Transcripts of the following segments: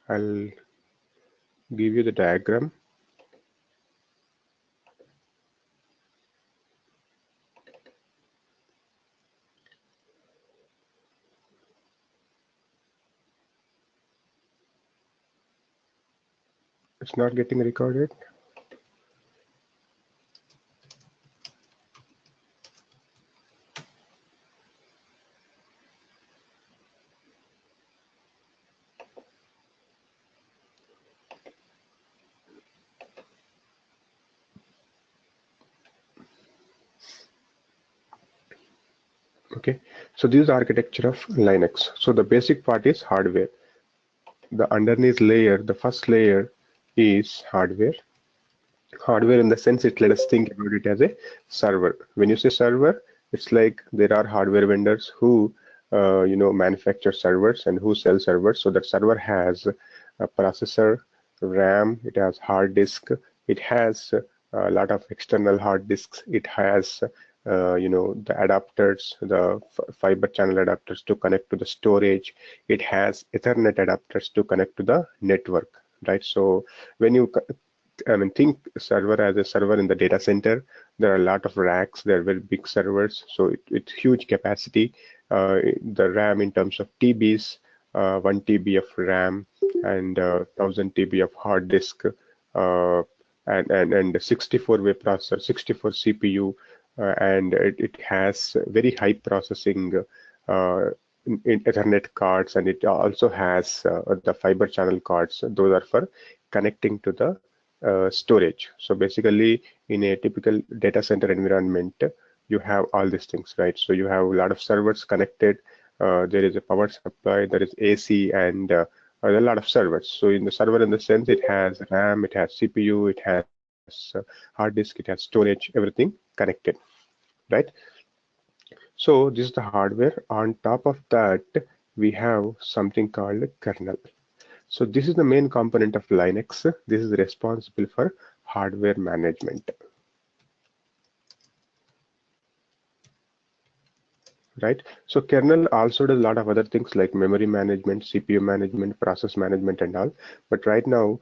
I'll give you the diagram. It's not getting recorded. Okay, so this is the architecture of Linux. So the basic part is hardware. The underneath layer, the first layer is hardware. Hardware in the sense, it let us think about it as a server. When you say server, it's like there are hardware vendors who manufacture servers and who sell servers. So that server has a processor, RAM, it has hard disk, it has a lot of external hard disks, it has the adapters, the fiber channel adapters to connect to the storage, it has Ethernet adapters to connect to the network, right? So when you think server as a server in the data center, there are a lot of racks, they're very big servers, so it's huge capacity. The RAM in terms of TBs, 1 TB of RAM and 1000 TB of hard disk, and 64-way processor, 64 CPU, and it has very high processing in Ethernet cards, and it also has the fiber channel cards. Those are for connecting to the storage. So basically, in a typical data center environment, you have all these things, right? So you have a lot of servers connected. There is a power supply, there is AC, and a lot of servers. So in the server, in the sense, it has RAM, it has CPU, it has hard disk, it has storage, everything connected, right? So this is the hardware. On top of that, we have something called kernel. So this is the main component of Linux. This is responsible for hardware management, right? So kernel also does a lot of other things like memory management, CPU management, process management, and all. But right now,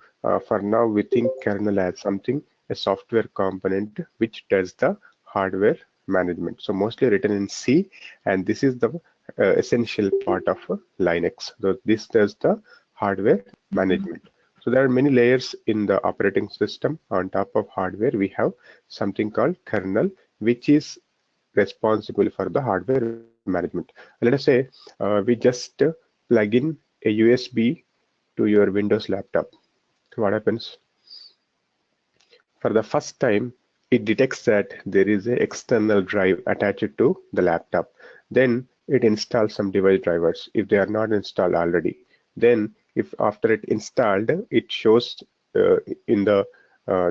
for now, we think kernel as something, a software component which does the hardware management. So mostly written in C, and this is the essential part of Linux. So this does the hardware management. So there are many layers in the operating system. On top of hardware, we have something called kernel, which is responsible for the hardware management. Let us say we just plug in a USB to your Windows laptop. What happens? For the first time, it detects that there is an external drive attached to the laptop. Then it installs some device drivers if they are not installed already. Then if after it installed, it shows in the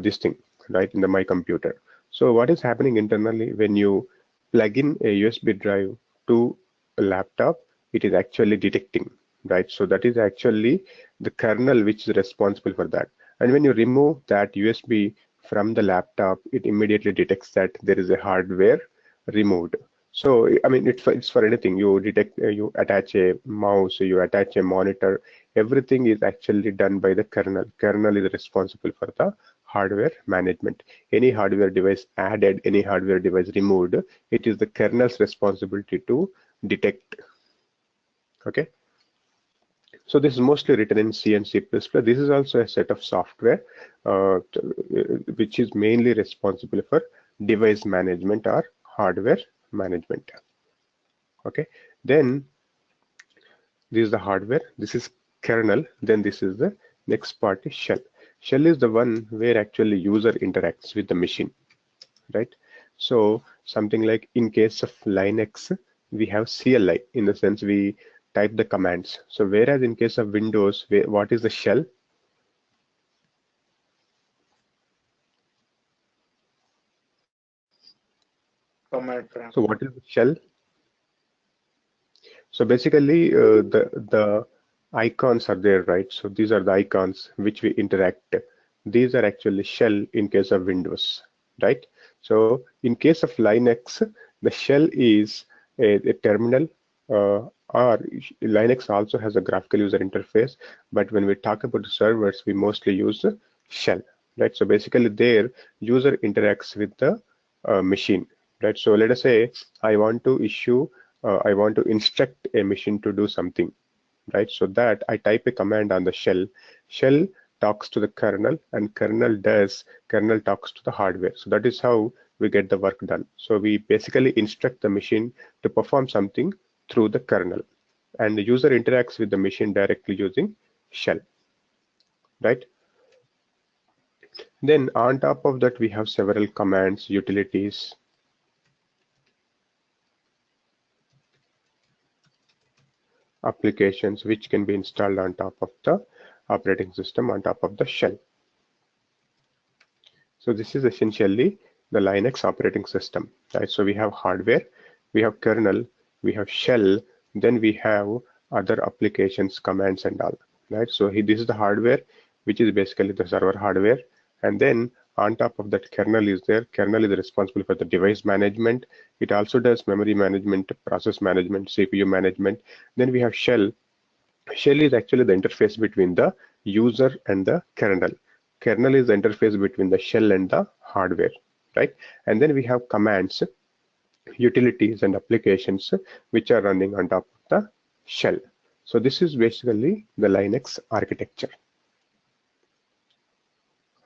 this thing, right, in the my computer. So what is happening internally when you plug in a USB drive to a laptop, it is actually detecting, right? So that is actually the kernel which is responsible for that. And when you remove that USB from the laptop, it immediately detects that there is a hardware removed. So I mean, it's for anything. You detect, you attach a mouse, you attach a monitor. Everything is actually done by the kernel. Kernel is responsible for the hardware management. Any hardware device added, any hardware device removed, it is the kernel's responsibility to detect. Okay. So this is mostly written in C and C++. This is also a set of software which is mainly responsible for device management or hardware management. Okay. Then this is the hardware. This is kernel. Then this is the next part is shell. Shell is the one where actually user interacts with the machine, right? So something like in case of Linux, we have CLI, in the sense we type the commands. So whereas in case of Windows, what is the shell? Command prompt. So what is the shell? So basically the icons are there, right? So these are the icons which we interact. These are actually shell in case of Windows, right? So in case of Linux, the shell is a terminal Or Linux also has a graphical user interface, but when we talk about the servers, we mostly use shell, right? So basically, their user interacts with the machine, right? So let us say I want to I want to instruct a machine to do something, right? So that I type a command on the shell. Shell talks to the kernel, and kernel talks to the hardware. So that is how we get the work done. So we basically instruct the machine to perform something through the kernel, and the user interacts with the machine directly using shell, right? Then on top of that, we have several commands, utilities, applications, which can be installed on top of the operating system, on top of the shell. So this is essentially the Linux operating system, right? So we have hardware, we have kernel, we have shell, then we have other applications, commands and all, right? So this is the hardware, which is basically the server hardware. And then on top of that, kernel is there. Kernel is responsible for the device management. It also does memory management, process management, CPU management. Then we have shell. Shell is actually the interface between the user and the kernel. Kernel is the interface between the shell and the hardware, right? And then we have commands, utilities, and applications which are running on top of the shell. So this is basically the Linux architecture.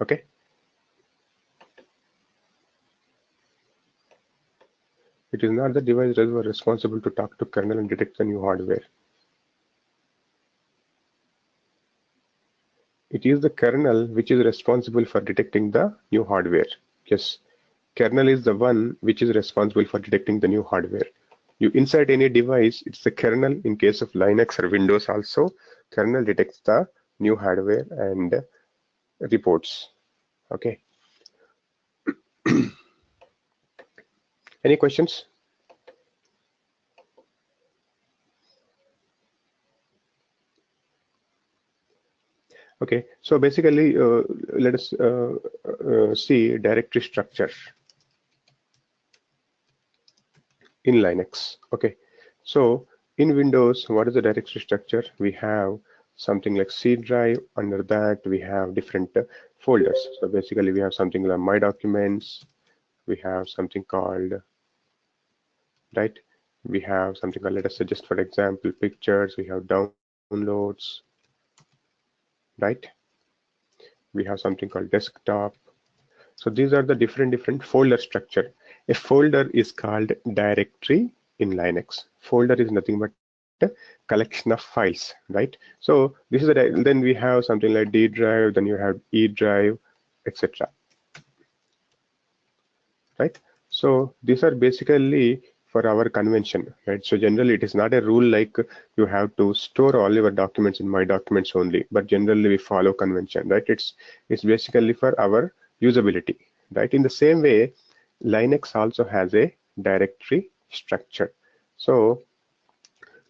Okay. It is not the device driver responsible to talk to kernel and detect the new hardware. It is the kernel which is responsible for detecting the new hardware. Yes, kernel is the one which is responsible for detecting the new hardware. You insert any device, it's the kernel. In case of Linux or Windows also, kernel detects the new hardware and reports. Okay. Any questions? Okay, so basically, let us see directory structure in Linux. Okay, so in Windows, what is the directory structure? We have something like C drive. Under that, we have different folders. So basically, we have something like My Documents. We have something called, right? We have something called, let us say, just for example, pictures. We have downloads, right? We have something called desktop. So these are the different folder structure. A folder is called directory in Linux. Folder is nothing but a collection of files, right? So this is then we have something like D drive, then you have E drive, etc. Right? So these are basically for our convention, right? So generally it is not a rule like you have to store all your documents in My Documents only, but generally we follow convention, right? It's basically for our usability, right? In the same way, Linux also has a directory structure. So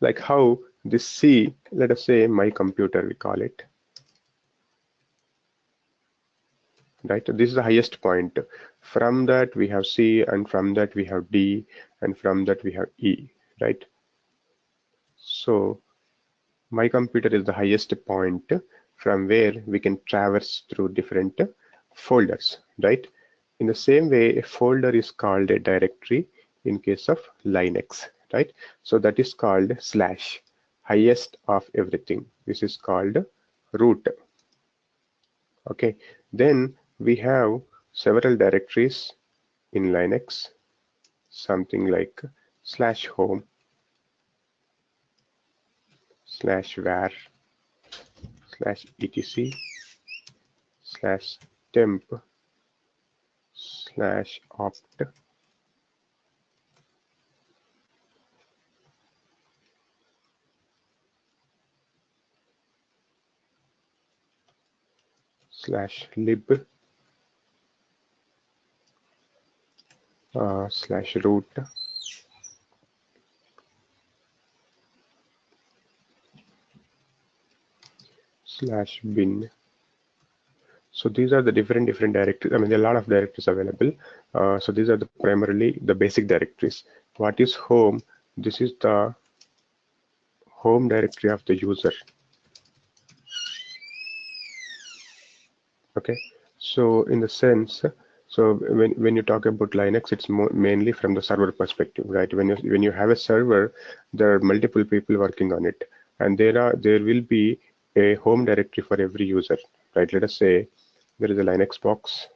like how this C, let us say my computer, we call it, right? This is the highest point. From that we have C, and from that we have D, and from that we have E, right? So my computer is the highest point from where we can traverse through different folders, right? In the same way, a folder is called a directory in case of Linux, right? So that is called slash, highest of everything. This is called root. Okay, then we have several directories in Linux, something like slash home, slash var, slash etc, slash temp, slash opt, slash lib, slash root, slash bin. So these are the different directories. I mean, there are a lot of directories available. So these are primarily the basic directories. What is home? This is the home directory of the user. Okay, so in the sense, so when you talk about Linux, it's mainly from the server perspective, right? When you have a server, there are multiple people working on it, and there will be a home directory for every user, right? Let us say there is a Linux box,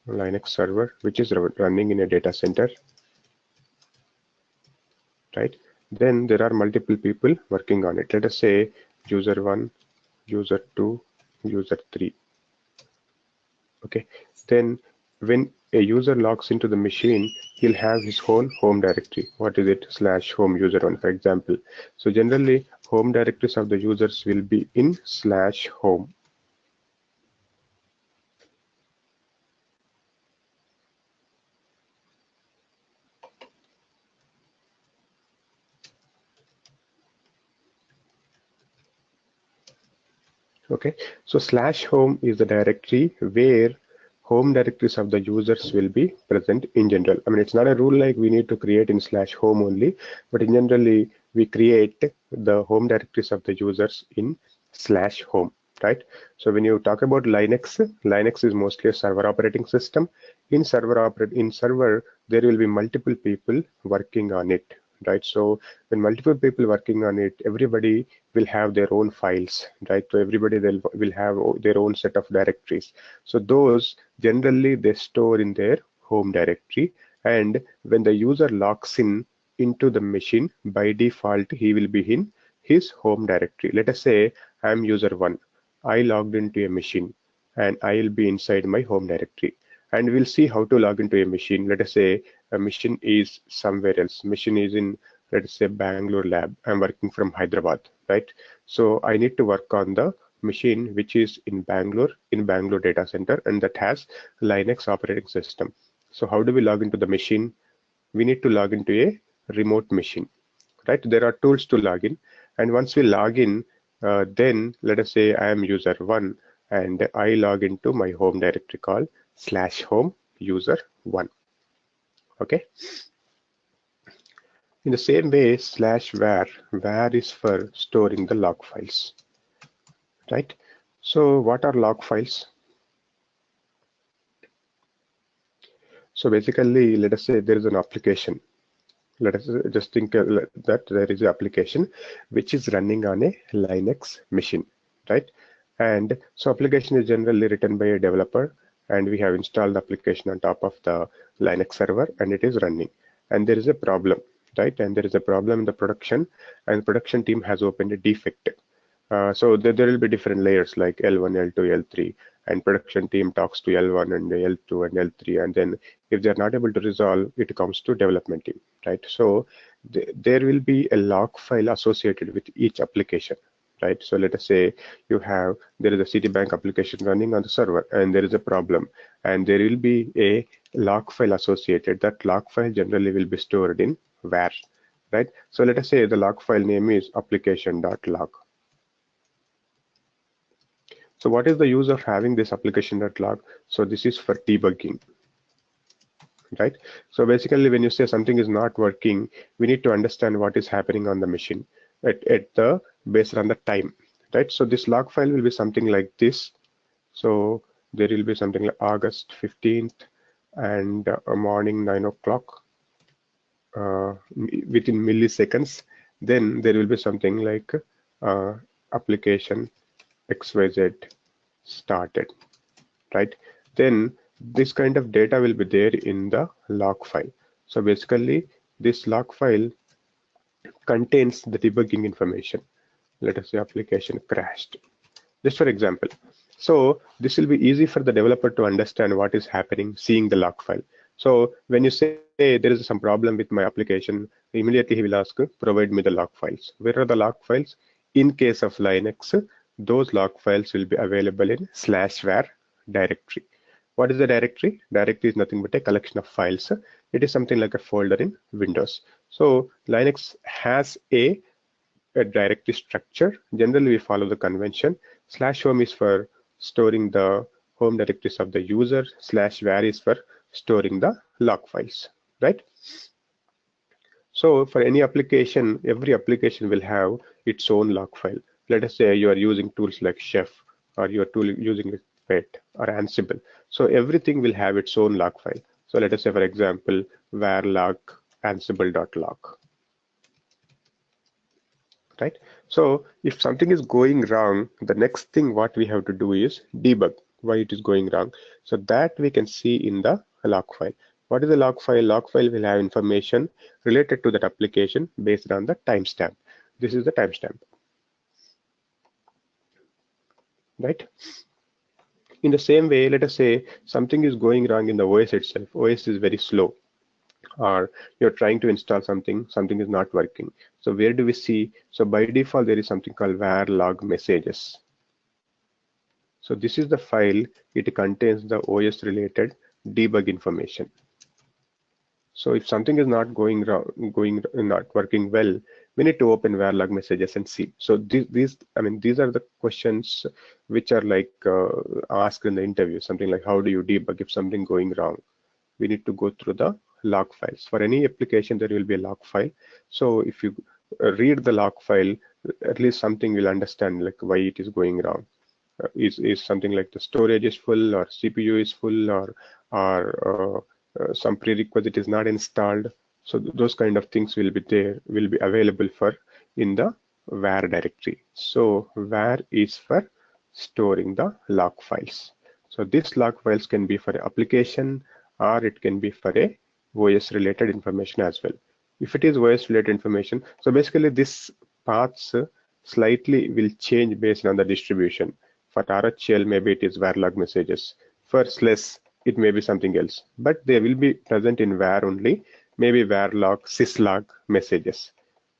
Linux server, which is running in a data center, right? Then there are multiple people working on it. Let us say user 1, user 2, user 3. Okay, then when a user logs into the machine, he'll have his own home directory. What is it? /home user1, for example. So generally, home directories of the users will be in /home. Okay, so /home is the directory where home directories of the users will be present in general. I mean, it's not a rule like we need to create in /home only, but in generally we create the home directories of the users in /home, right? So when you talk about Linux is mostly a server operating system. In server, there will be multiple people working on it, right? So when multiple people working on it, everybody will have their own files, right? So everybody will have their own set of directories. So those generally they store in their home directory, and when the user logs in into the machine, by default he will be in his home directory. Let us say I am user 1. I logged into a machine and I will be inside my home directory. And we'll see how to log into a machine. Let us say a machine is somewhere else. Machine is in, let us say, Bangalore lab. I'm working from Hyderabad, right? So I need to work on the machine which is in Bangalore data center, and that has Linux operating system. So how do we log into the machine? We need to log into a remote machine, right? There are tools to log in, and once we log in, then let us say I am user 1 and I log into my home directory called /home user1. Okay. In the same way, /var is for storing the log files, right? So what are log files? So basically, let us say there is an application. Let us just think that there is an application which is running on a Linux machine, right? And so application is generally written by a developer, and we have installed the application on top of the Linux server, and it is running. And there is a problem, right? And there is a problem in the production, and production team has opened a defect. So there will be different layers like L1, L2, L3, and production team talks to L1 and L2 and L3, and then if they're not able to resolve, it comes to development team, right? So there will be a log file associated with each application, right? So let us say there is a Citibank application running on the server, and there is a problem, and there will be a log file associated. That log file generally will be stored in var, right? So let us say the log file name is application.log. So what is the use of having this application.log? So this is for debugging, right? So basically when you say something is not working, we need to understand what is happening on the machine based on the time, right? So this log file will be something like this. So there will be something like August 15th and morning 9 o'clock within milliseconds. Then there will be something like application XYZ started, right? Then this kind of data will be there in the log file. So basically this log file contains the debugging information. Let us say application crashed, just for example. So this will be easy for the developer to understand what is happening seeing the log file. So when you say there is some problem with my application, immediately he will ask, provide me the log files. Where are the log files? In case of Linux, those log files will be available in /var directory. What is the directory? Directory is nothing but a collection of files. It is something like a folder in Windows. So Linux has a directory structure. Generally, we follow the convention. /home is for storing the home directories of the user. /var is for storing the log files, right? So for any application, every application will have its own log file. Let us say you are using tools like Chef, or you are using like Pet or Ansible. So everything will have its own log file. So let us say, for example, var log ansible.log, right? So if something is going wrong, the next thing what we have to do is debug why it is going wrong. So that we can see in the log file. What is the log file? Log file will have information related to that application based on the timestamp. This is the timestamp, right? In the same way, let us say something is going wrong in the OS itself. OS is very slow, or you're trying to install something, something is not working. So where do we see? So by default, there is something called var log messages. So this is the file. It contains the OS related debug information. So if something is not going wrong, not working well, we need to open var log messages and see. So these are the questions which are like asked in the interview. Something like, how do you debug if something going wrong? We need to go through the log files. For any application, there will be a log file. So if you read the log file, at least something will understand like why it is going wrong. Is something like the storage is full, or CPU is full, or some prerequisite is not installed. So those kind of things will be there, will be available for in the var directory. So var is for storing the log files. So these log files can be for application, or it can be for a OS related information as well. If it is OS related information, so basically this paths slightly will change based on the distribution. For RHL, maybe it is var log messages. For SLES, it may be something else, but they will be present in var only, maybe var log, syslog messages.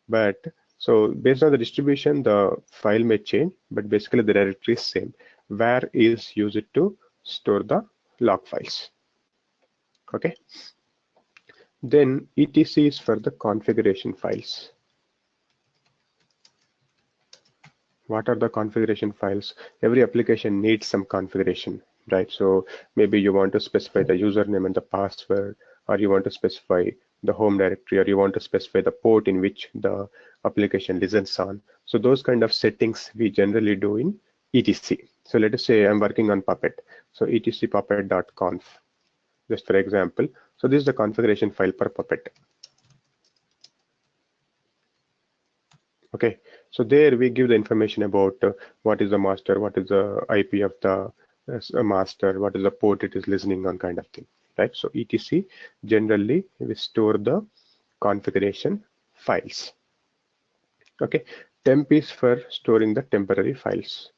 But so based on the distribution, the file may change, but basically the directory is same. Var is used to store the log files. Okay. Then etc is for the configuration files. What are the configuration files? Every application needs some configuration, right? So maybe you want to specify the username and the password, or you want to specify the home directory, or you want to specify the port in which the application listens on. So those kind of settings we generally do in etc. So let us say I'm working on Puppet. So etc puppet.conf, just for example. So this is the configuration file for Puppet. Okay, so there we give the information about what is the master, what is the IP of the master, what is the port it is listening on, kind of thing, right? So etc generally we store the configuration files. Okay, temp is for storing the temporary files.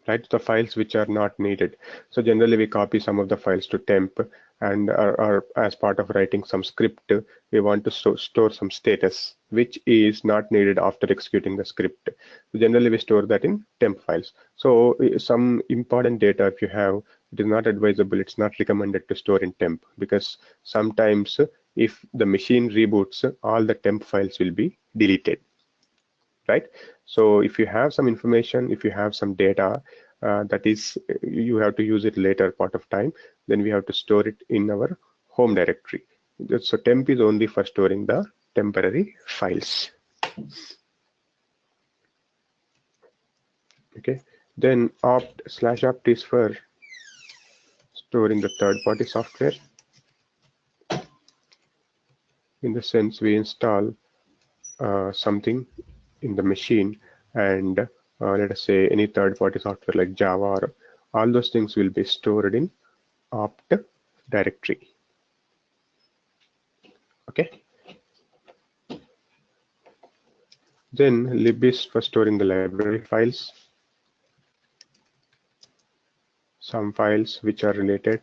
Right, the files which are not needed. So generally we copy some of the files to temp, and are as part of writing some script, we want to store some status which is not needed after executing the script. So generally we store that in temp files. So some important data, if you have, it is not advisable, it's not recommended to store in temp, because sometimes if the machine reboots, all the temp files will be deleted. Right? So if you have some information, if you have some data that is, you have to use it later part of time, then we have to store it in our home directory. So temp is only for storing the temporary files. Okay, then opt/opt is for storing the third-party software. In the sense we install something in the machine, and let us say any third-party software like Java, or all those things will be stored in opt directory. Okay. Then lib is for storing the library files, some files which are related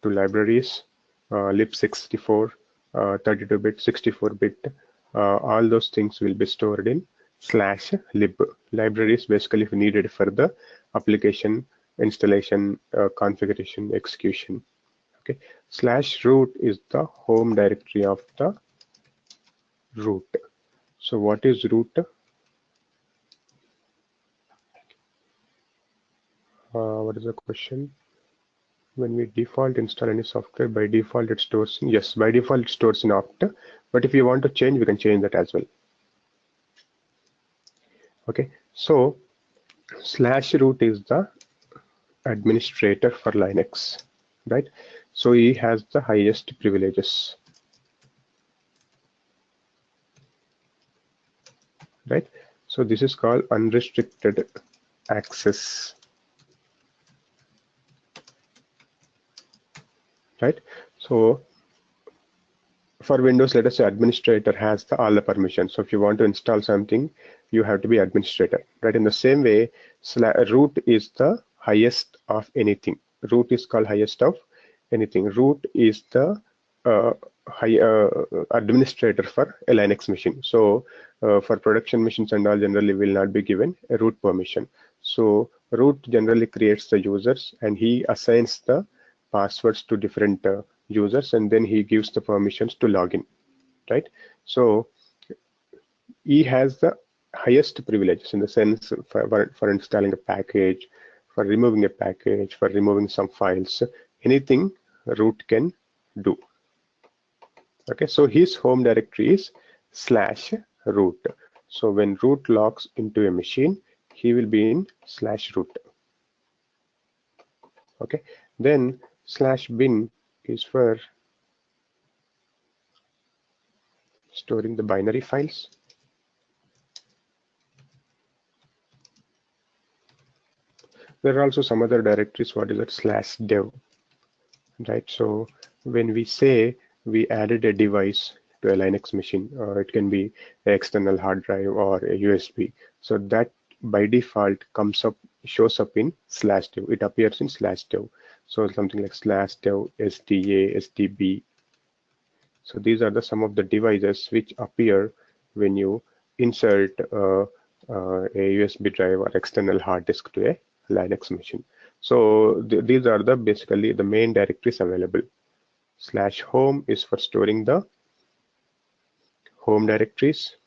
to libraries, lib64, 32-bit, 64-bit, all those things will be stored in /lib. Libraries basically if needed for the application installation, configuration, execution. Okay, /root is the home directory of the root. So what is root? What is the question? when we default install any software, by default it stores in, yes, by default it stores in opt, but if you want to change, we can change that as well. Okay, so /root is the administrator for Linux, right? So he has the highest privileges, right? So this is called unrestricted access, right? So for Windows, let us say administrator has all the permissions. So if you want to install something, you have to be administrator, right? In the same way, root is the highest of anything. Root is called highest of anything. Root is the administrator for a Linux machine. So for production machines and all, generally will not be given a root permission. So root generally creates the users and he assigns the passwords to different users, and then he gives the permissions to login, right? So he has the highest privileges in the sense for installing a package, for removing a package, for removing some files, anything root can do. Okay, so his home directory is /root. So when root logs into a machine, he will be in /root. Okay, then /bin is for storing the binary files. There are also some other directories. What is that? /dev, right? So when we say we added a device to a Linux machine, it can be an external hard drive or a USB. So that by default shows up in /dev. It appears in /dev. So something like /dev, SDA, SDB. So these are some of the devices which appear when you insert a USB drive or external hard disk to a Linux machine. So these are basically the main directories available. /home is for storing the home directories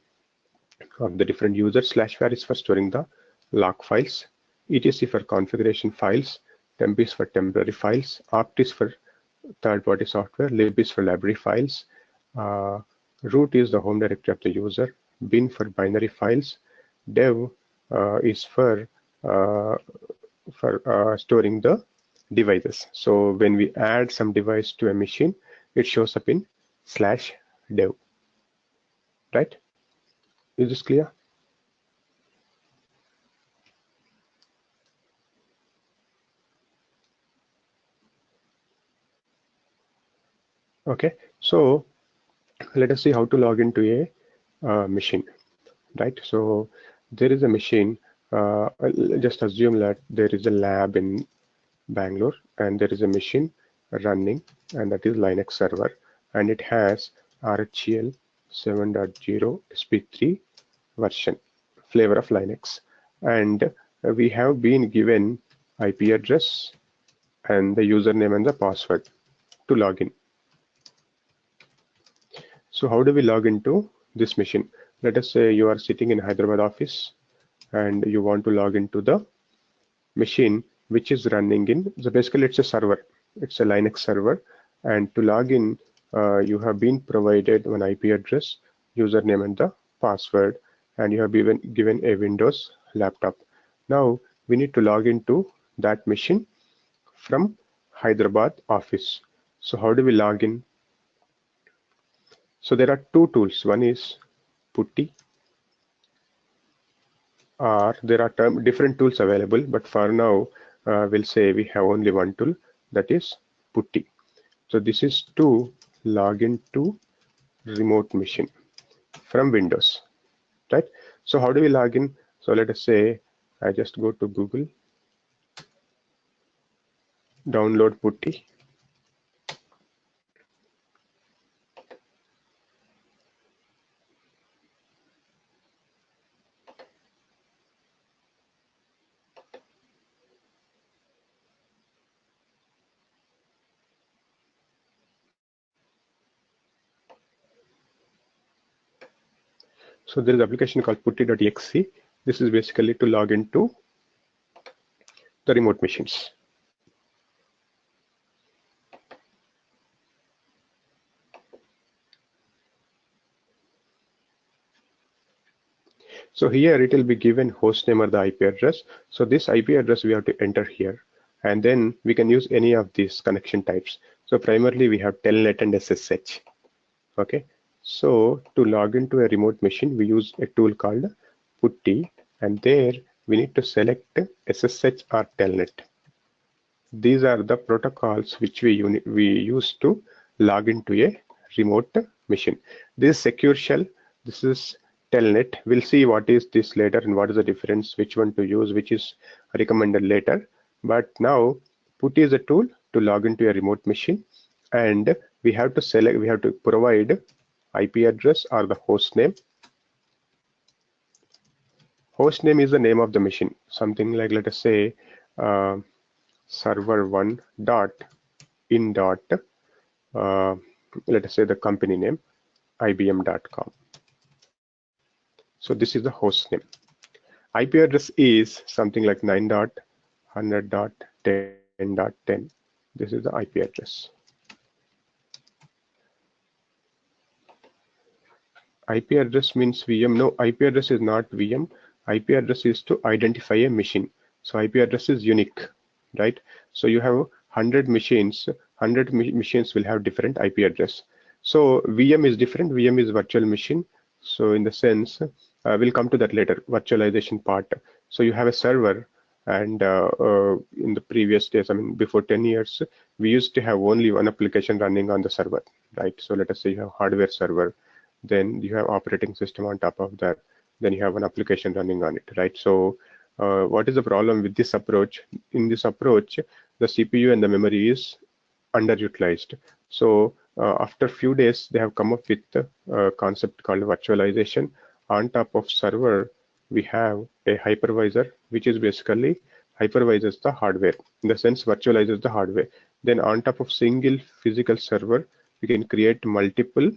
of the different users. /var is for storing the log files. etc for configuration files. Temp is for temporary files. opt is for third-party software. Lib is for library files. Root is the home directory of the user. Bin for binary files. Dev is for storing the devices. So when we add some device to a machine, it shows up in /dev, right? Is this clear? Okay, so let us see how to log into a machine, right? So there is a machine. Just assume that there is a lab in Bangalore and there is a machine running, and that is Linux server, and it has RHEL 7.0 SP3 version, flavor of Linux, and we have been given IP address and the username and the password to log in. So how do we log into this machine? Let us say you are sitting in Hyderabad office and you want to log into the machine which is running in, so basically it's a server, it's a Linux server, and to log in you have been provided an IP address, username and the password, and you have been given a Windows laptop. Now we need to log into that machine from Hyderabad office. So how do we log in? So there are two tools. One is Putty, or there are different tools available, but for now we'll say we have only one tool, that is Putty. So this is to log into remote machine from Windows, right? So how do we log in? So let us say I just go to Google, download Putty. So there is an application called putty.exe. This is basically to log into the remote machines. So here it will be given host name or the IP address. So this IP address we have to enter here, and then we can use any of these connection types. So primarily we have telnet and SSH. Okay, so to log into a remote machine, we use a tool called putty, and there we need to select SSH or telnet. These are the protocols which we use to log into a remote machine. This secure shell, this is telnet. We'll see what is this later and what is the difference, which one to use, which is recommended later. But now putty is a tool to log into a remote machine, and we have to provide IP address or the host name. Host name is the name of the machine, something like, let us say, server1 dot in dot, let us say the company name, ibm.com. So this is the host name. IP address is something like 9.100.10.10. This is the IP address. IP address means VM. No, IP address is not VM. IP address is to identify a machine. So IP address is unique, right? So you have 100 machines. 100 machines will have different IP address. So VM is different. VM is virtual machine. So in the sense, we'll come to that later, virtualization part. So you have a server, and in the previous days, I mean, before 10 years, we used to have only one application running on the server, right? So let us say you have hardware server, then you have operating system on top of that, then you have an application running on it, right? So what is the problem with this approach? In this approach, the CPU and the memory is underutilized. So after a few days, they have come up with a concept called virtualization. On top of server, we have a hypervisor, which is basically hypervises the hardware, in the sense virtualizes the hardware. Then on top of single physical server, we can create multiple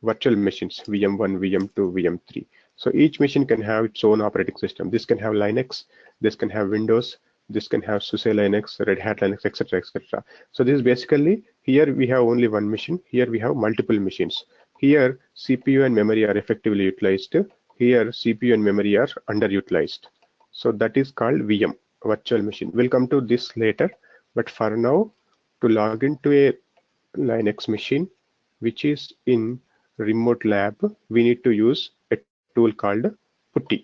virtual machines, VM1, VM2, VM3. So each machine can have its own operating system. This can have Linux, this can have Windows, this can have SUSE Linux, Red Hat Linux, etc., etc. So this is basically, here we have only one machine, here we have multiple machines. Here CPU and memory are effectively utilized. Here CPU and memory are underutilized. So that is called VM, virtual machine. We'll come to this later, but for now, to log into a Linux machine which is in remote lab, we need to use a tool called putty.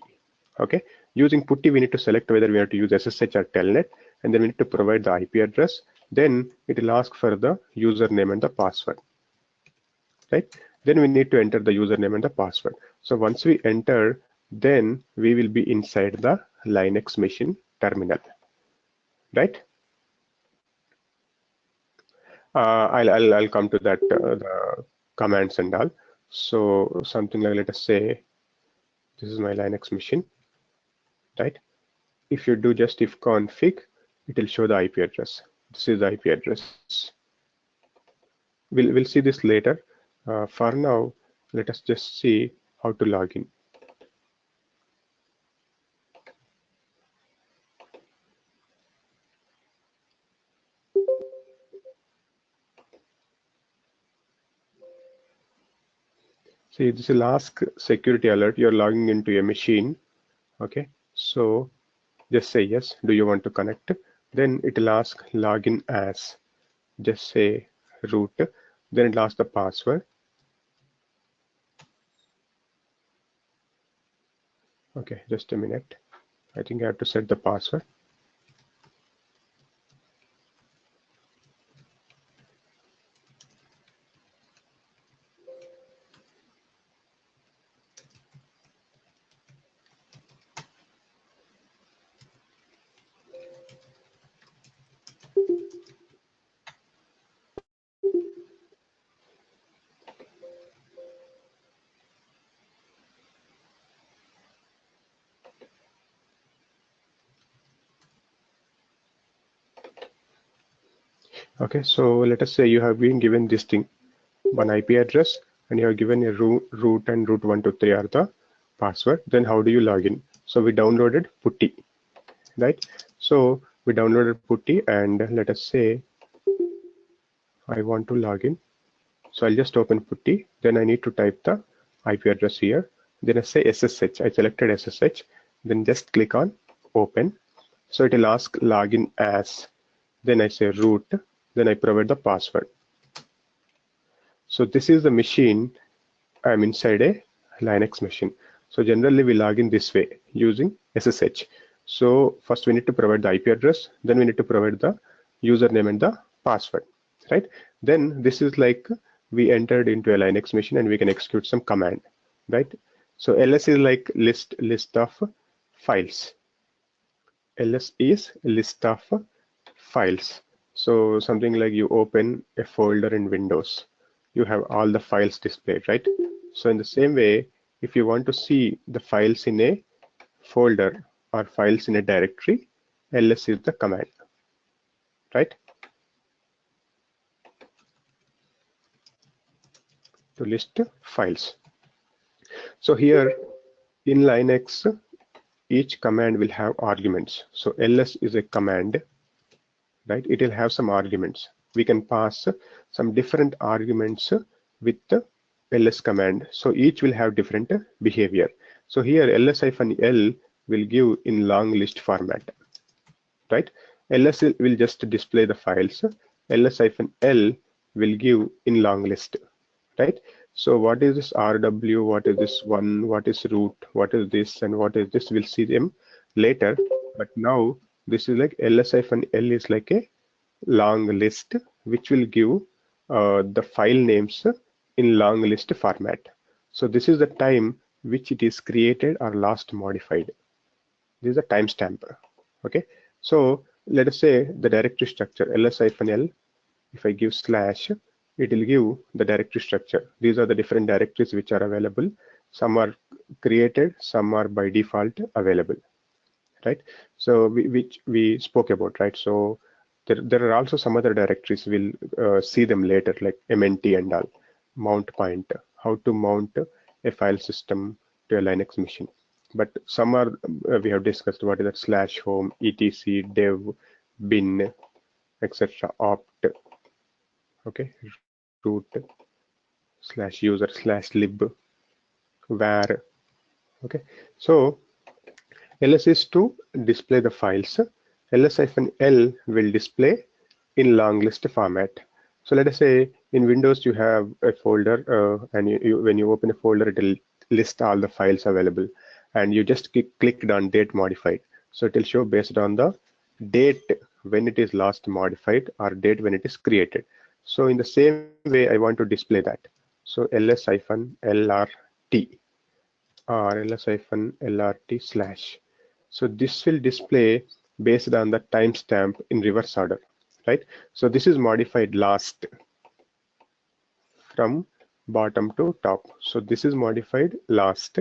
Okay, using putty, we need to select whether we have to use SSH or telnet, and then we need to provide the IP address. Then it will ask for the username and the password, right? Then we need to enter the username and the password. So once we enter, then we will be inside the Linux machine terminal, right? I'll come to that, the commands and all. So something like, let us say, this is my Linux machine, right? If you do just if config, it will show the IP address. This is the IP address. We'll see this later. For now, let us just see how to log in. See, this will ask security alert. You're logging into a machine. Okay, so just say yes. Do you want to connect? Then it will ask login as. Just say root. Then it will ask the password. Okay, just a minute. I think I have to set the password. Okay, so let us say you have been given this thing, one IP address, and you have given a root and root 1, 2, 3 are the password. Then how do you log in? So we downloaded putty, right? So we downloaded putty, and let us say I want to log in. So I'll just open putty. Then I need to type the IP address here. then I say SSH. I selected SSH, then just click on open. So it will ask login as, then I say root, then I provide the password. So this is the machine. I'm inside a Linux machine. So generally we log in this way using SSH. So first we need to provide the IP address, then we need to provide the username and the password, right? Then this is like we entered into a Linux machine and we can execute some command, right? So ls is like list of files. ls is list of files. So something like you open a folder in Windows, you have all the files displayed, right? So in the same way, if you want to see the files in a folder or files in a directory, ls is the command, right? To list files. So here in Linux, each command will have arguments. So ls is a command, right? It will have some arguments. We can pass some different arguments with the ls command. So each will have different behavior. So here ls-l will give in long list format, right? ls will just display the files. ls-l will give in long list, right? So what is this RW, what is this one, what is root, what is this, and what is this? We'll see them later. But now this is like ls-l is like a long list, which will give the file names in long list format. So this is the time which it is created or last modified. This is a timestamp. Okay. So let us say the directory structure ls-l. If I give slash, it will give the directory structure. These are the different directories which are available. Some are created, some are by default available, right? So which we spoke about, right? So there are also some other directories. We'll see them later, like mnt and all. Mount point, how to mount a file system to a Linux machine. But some are we have discussed. What is that? Slash home, etc, dev, bin, etc, opt, okay, root, slash user, slash lib, var. Okay, so ls is to display the files. ls-l will display in long list format. So let us say in Windows you have a folder and when you open a folder, it will list all the files available, and you just clicked on date modified. So it will show based on the date when it is last modified or date when it is created. So in the same way, I want to display that. So ls-lrt or ls-lrt slash. So this will display based on the timestamp in reverse order, right? So this is modified last from bottom to top. So this is modified last,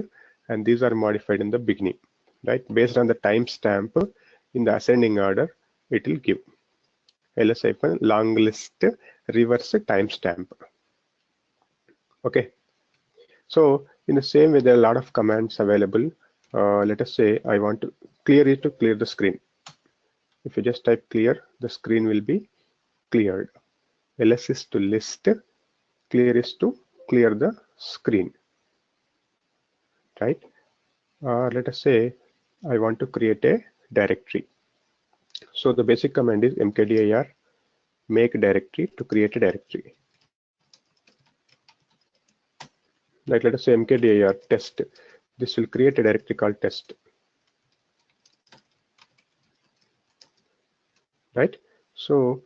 and these are modified in the beginning, right? Based on the timestamp in the ascending order, it will give ls-long list reverse timestamp. Okay. So in the same way, there are a lot of commands available. Let us say I want to clear it to clear the screen. If you just type clear, the screen will be cleared. ls is to list, clear is to clear the screen, right? Let us say I want to create a directory. So the basic command is mkdir make directory to create a directory. Like let us say mkdir test. This will create a directory called test, right? So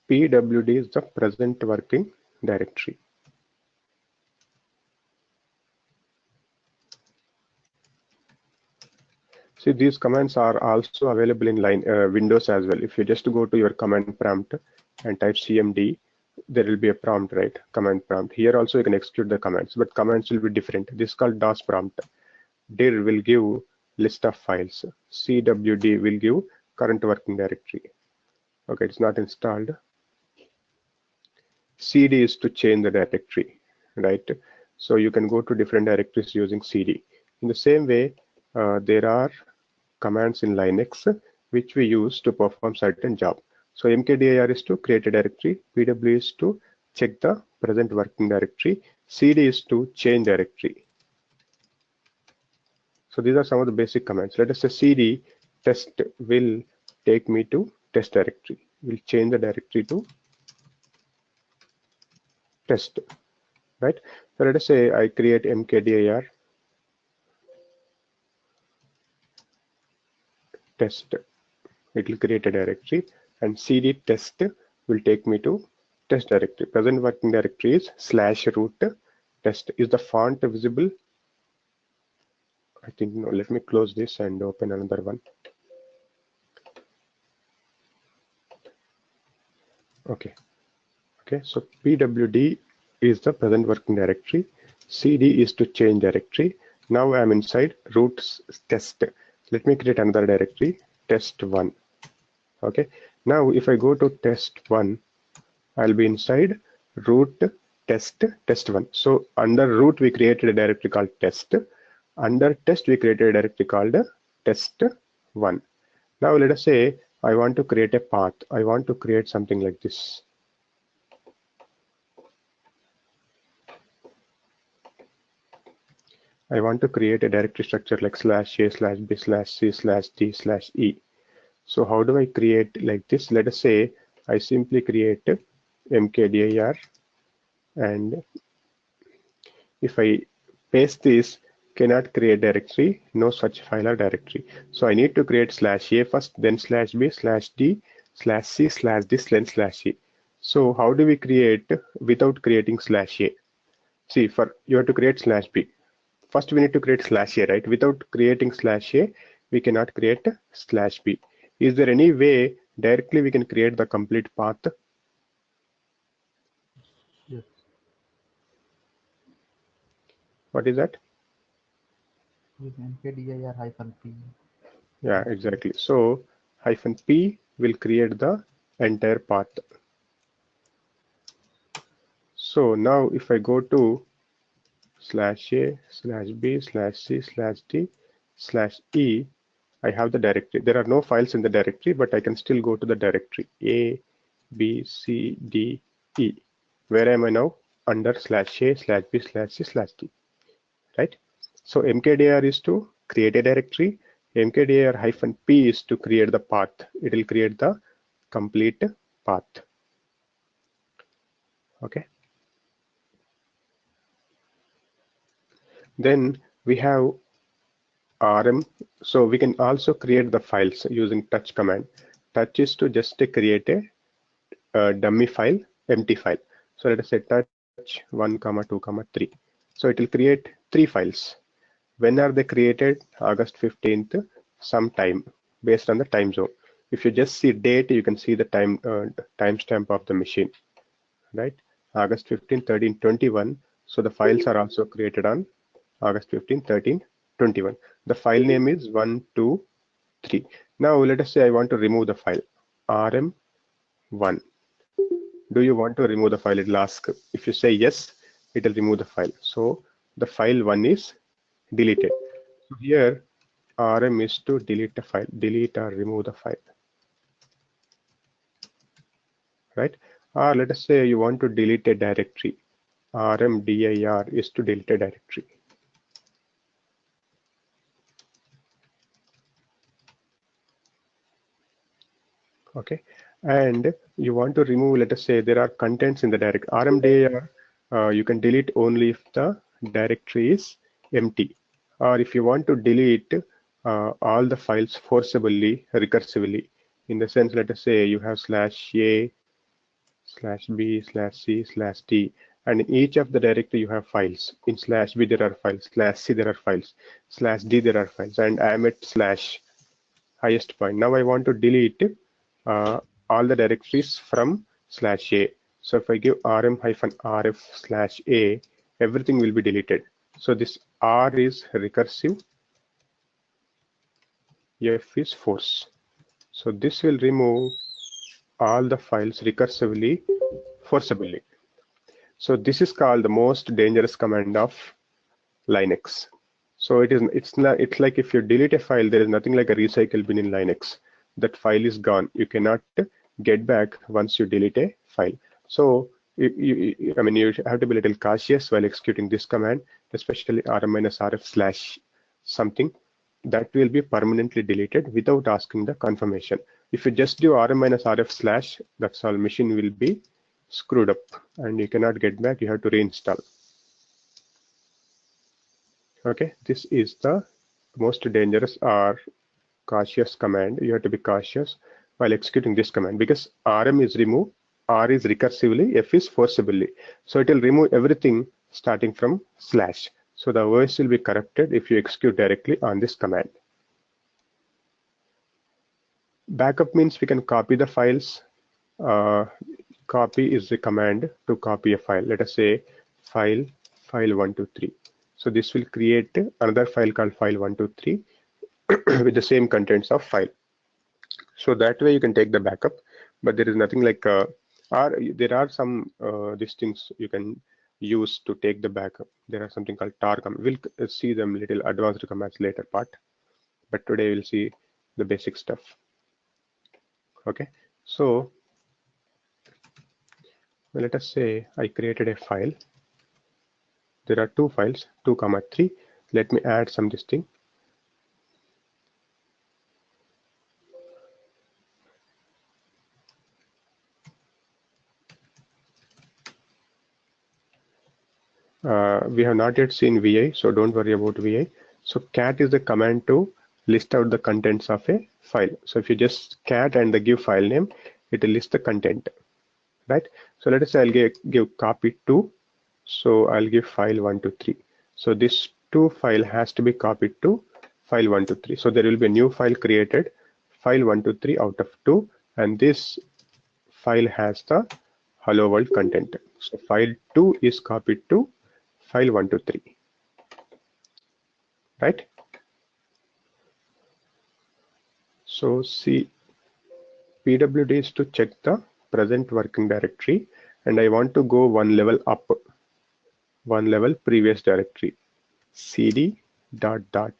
pwd is the present working directory. See, these commands are also available in Windows as well. If you just go to your command prompt and type cmd, there will be a prompt, right? Command prompt. Here also you can execute the commands, but commands will be different. This is called DOS prompt. dir will give list of files. cwd will give current working directory. Okay, it's not installed. cd is to change the directory, right? So you can go to different directories using cd. In the same way, there are commands in Linux which we use to perform certain job. So mkdir is to create a directory, pw is to check the present working directory, cd is to change directory. So these are some of the basic commands. Let us say cd test will take me to test directory. We'll change the directory to test, right? So let us say I create mkdir test. It will create a directory, and cd test will take me to test directory. Present working directory is /root test. Is the font visible? I think no. Let me close this and open another one. Okay. Okay. So pwd is the present working directory. cd is to change directory. Now I'm inside root test. Let me create another directory, test1. Okay. Now if I go to test1, I'll be inside root test1. So under root we created a directory called test. Under test we created a directory called test1. Now let us say I want to create a path. I want to create something like this. I want to create a directory structure like /a/b/c/d/e. So how do I create like this? Let us say I simply create mkdir, and if I paste this, cannot create directory, no such file or directory. So I need to create /a first, then /b/d/c/this, then /e. So how do we create without creating /a? See, for you have to create /b. First we need to create /a, right? Without creating /a, we cannot create /b. Is there any way directly we can create the complete path? Yes. What is that? With mkdir -p. Yeah, exactly. So -p will create the entire path. So now if I go to /a/b/c/d/e, I have the directory. There are no files in the directory, but I can still go to the directory A, B, C, D, E. Where am I now? Under /a/b/c/d, right? So mkdir is to create a directory. Mkdir -p is to create the path. It will create the complete path. Okay. Then we have rm. So we can also create the files using touch command. Touch is to just create a dummy file, empty file. So let us say touch 1, 2, 3. So it will create 3 files. When are they created? August 15th, sometime based on the time zone. If you just see date, you can see the timestamp of the machine, right? August 15, 13, 21. So the files are also created on August 15, 13, 21. The file name is 1, 2, 3. Now let us say I want to remove the file rm1. Do you want to remove the file? It will ask. If you say yes, it will remove the file. So the file 1 is deleted. So here rm is to delete the file, delete or remove the file, right? Or let us say you want to delete a directory. rmdir is to delete a directory. Okay, and you want to remove, let us say there are contents in the directory. rmdir, you can delete only if the directory is empty, or if you want to delete all the files forcibly, recursively, in the sense, let us say you have /a/b/c/d, and in each of the directory you have files. In /b there are files, /c there are files, /d there are files, and I am at highest point. Now I want to delete all the directories from /a. So if I give rm-rf/a, everything will be deleted. So this R is recursive, F is force. So this will remove all the files recursively, forcibly. So this is called the most dangerous command of Linux. So it's like if you delete a file, there is nothing like a recycle bin in Linux. That file is gone. You cannot get back once you delete a file. So you have to be a little cautious while executing this command, especially rm-rf/ something. that will be permanently deleted without asking the confirmation. If you just do rm-rf/, that's all, machine will be screwed up and you cannot get back, you have to reinstall. Okay, this is the most dangerous or cautious command. You have to be cautious while executing this command, because rm is remove, r is recursively, f is forcibly. So it will remove everything starting from slash. So the OS will be corrupted if you execute directly on this command. Backup means we can copy the files. Copy is the command to copy a file. Let us say file123. So this will create another file called file123 with the same contents of file. So that way you can take the backup, but there is nothing like there are some these things you can use to take the backup. There are something called tar command. We'll see them little advanced commands later part, but today we'll see the basic stuff. Okay, so let us say I created a file. There are two files, 2,3. Let me add some this thing. We have not yet seen VI, so don't worry about VI. So cat is the command to list out the contents of a file. So if you just cat and the give file name, it will list the content, right? So let us say I'll give copy 2. So I'll give file 123. So this 2 file has to be copied to file 123. So there will be a new file created, file 123 out of 2, and this file has the hello world content. So file 2 is copied to file 123, right? So see, pwd is to check the present working directory, and I want to go one level up, one level previous directory. Cd dot dot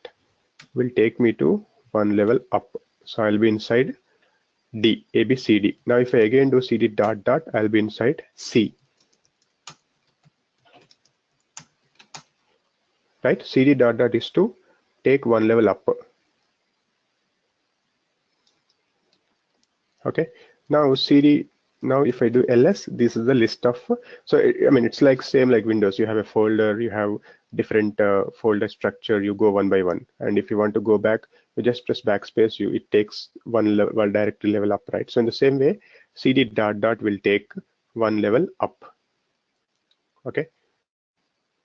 will take me to one level up. So I'll be inside D, A, B, C, D. Now if I again do cd dot dot, I'll be inside C. Right? Cd dot dot is to take one level up. Okay. Now cd. Now if I do ls, this is the list of. So I mean it's like same like Windows. You have a folder. You have different folder structure. You go one by one. And if you want to go back, you just press backspace. It takes one level directory level up, right? So in the same way, cd dot dot will take one level up. Okay.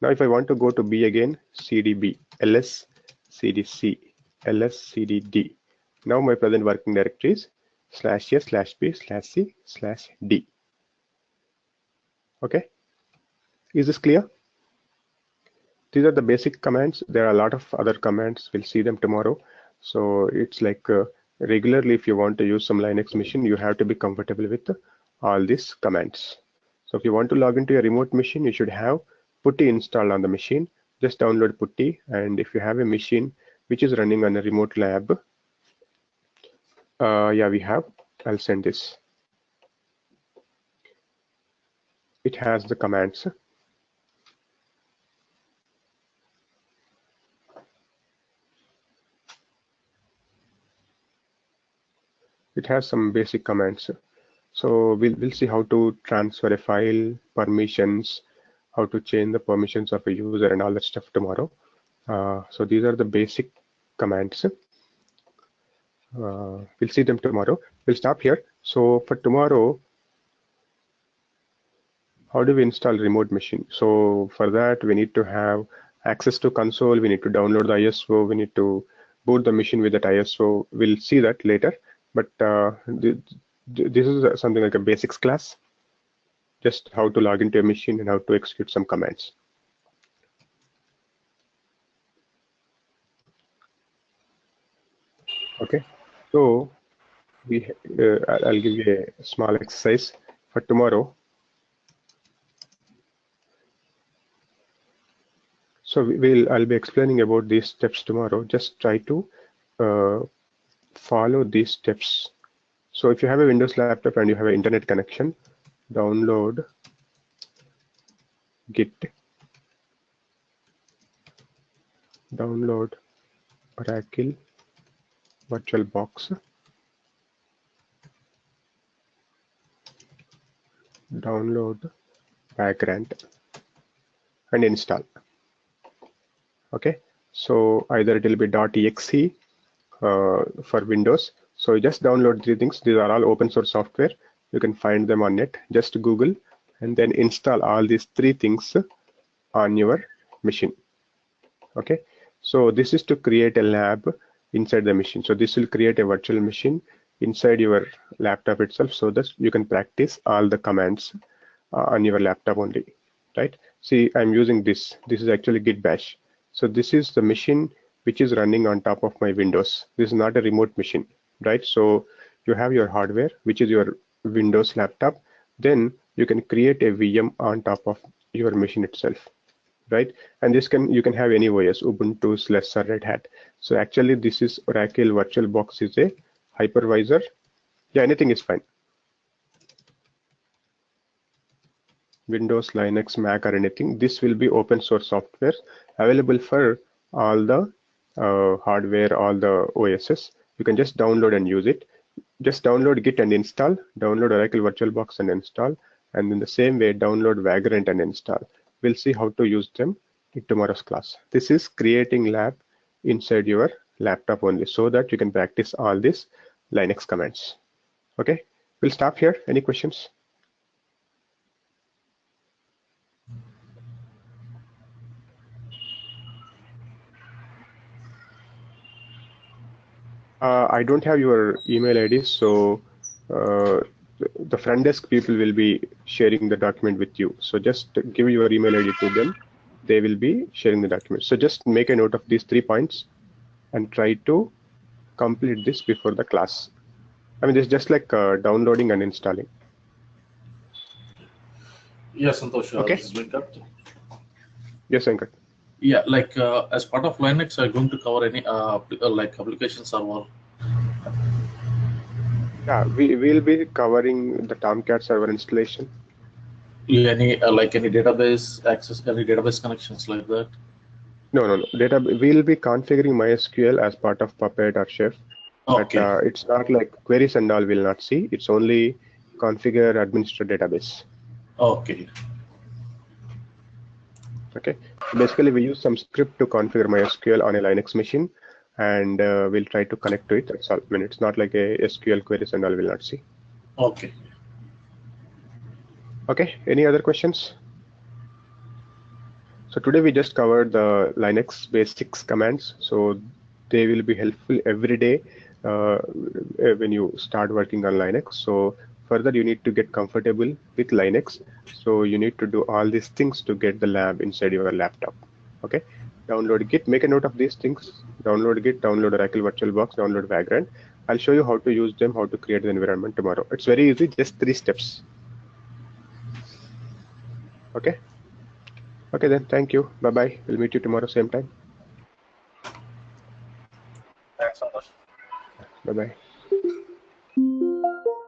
Now if I want to go to B again, cdb, ls, cdc, ls, cdd. Now my present working directory is /s/b/c/d. Okay, is this clear? These are the basic commands. There are a lot of other commands. We'll see them tomorrow. So it's like regularly, if you want to use some Linux machine, you have to be comfortable with all these commands. So if you want to log into a remote machine, you should have putty installed on the machine. Just download putty, and if you have a machine which is running on a remote lab, yeah, we have. I'll send this. It has the commands. It has some basic commands. So we'll see how to transfer a file, permissions, how to change the permissions of a user and all that stuff tomorrow. So these are the basic commands. We'll see them tomorrow. We'll stop here. So for tomorrow, how do we install remote machine? So for that, we need to have access to console. We need to download the ISO. We need to boot the machine with that ISO. We'll see that later. But this is something like a basics class, just how to log into a machine and how to execute some commands. Okay, so I'll give you a small exercise for tomorrow. So I'll be explaining about these steps tomorrow. Just try to follow these steps. So if you have a Windows laptop and you have an internet connection, download git, download Oracle VirtualBox, download vagrant and install. Okay, so either it will be .exe for Windows. So you just download three things. These are all open source software. You can find them on net. Just Google and then install all these three things on your machine. Okay, so this is to create a lab inside the machine. So this will create a virtual machine inside your laptop itself, so that you can practice all the commands on your laptop only, right? See, I'm using this. This is actually Git bash. So this is the machine which is running on top of my Windows. This is not a remote machine, right? So you have your hardware, which is your Windows laptop. Then you can create a VM on top of your machine itself, right? And this you can have any OS, Ubuntu, SLS, or Red Hat. So actually this is Oracle VirtualBox is a hypervisor. Yeah, anything is fine. Windows, Linux, Mac, or anything. This will be open source software available for all the hardware, all the OSs. You can just download and use it. Just download Git and install, download Oracle VirtualBox and install, and in the same way download Vagrant and install. We'll see how to use them in tomorrow's class. This is creating lab inside your laptop only, so that you can practice all these Linux commands. Okay, we'll stop here. Any questions? I don't have your email ID, so the front desk people will be sharing the document with you. So just give your email ID to them. They will be sharing the document. So just make a note of these 3 points and try to complete this before the class. I mean, it's just like downloading and installing. Yes, Santosh. Okay. This is Venkat. Yes, Venkat. Yeah, like as part of Linux, are going to cover any like application server? Yeah, we will be covering the Tomcat server installation. Any like any database access, any database connections like that? No. Data. We'll be configuring MySQL as part of Puppet or Chef. Okay. But it's not like queries and all will not see. It's only configure administer database. Okay. Okay. So basically, we use some script to configure MySQL on a Linux machine, and we'll try to connect to it. That's all. I mean, it's not like a SQL queries and all will not see. Okay. Okay. Any other questions? So today we just covered the Linux basics commands. So they will be helpful every day when you start working on Linux. So further, you need to get comfortable with Linux. So you need to do all these things to get the lab inside your laptop. Okay. Download Git. Make a note of these things. Download Git. Download Oracle VirtualBox. Download Vagrant. I'll show you how to use them, how to create the environment tomorrow. It's very easy. Just 3 steps. Okay. Okay then, thank you. Bye-bye. We'll meet you tomorrow, same time. Thanks, Santosh. Bye-bye.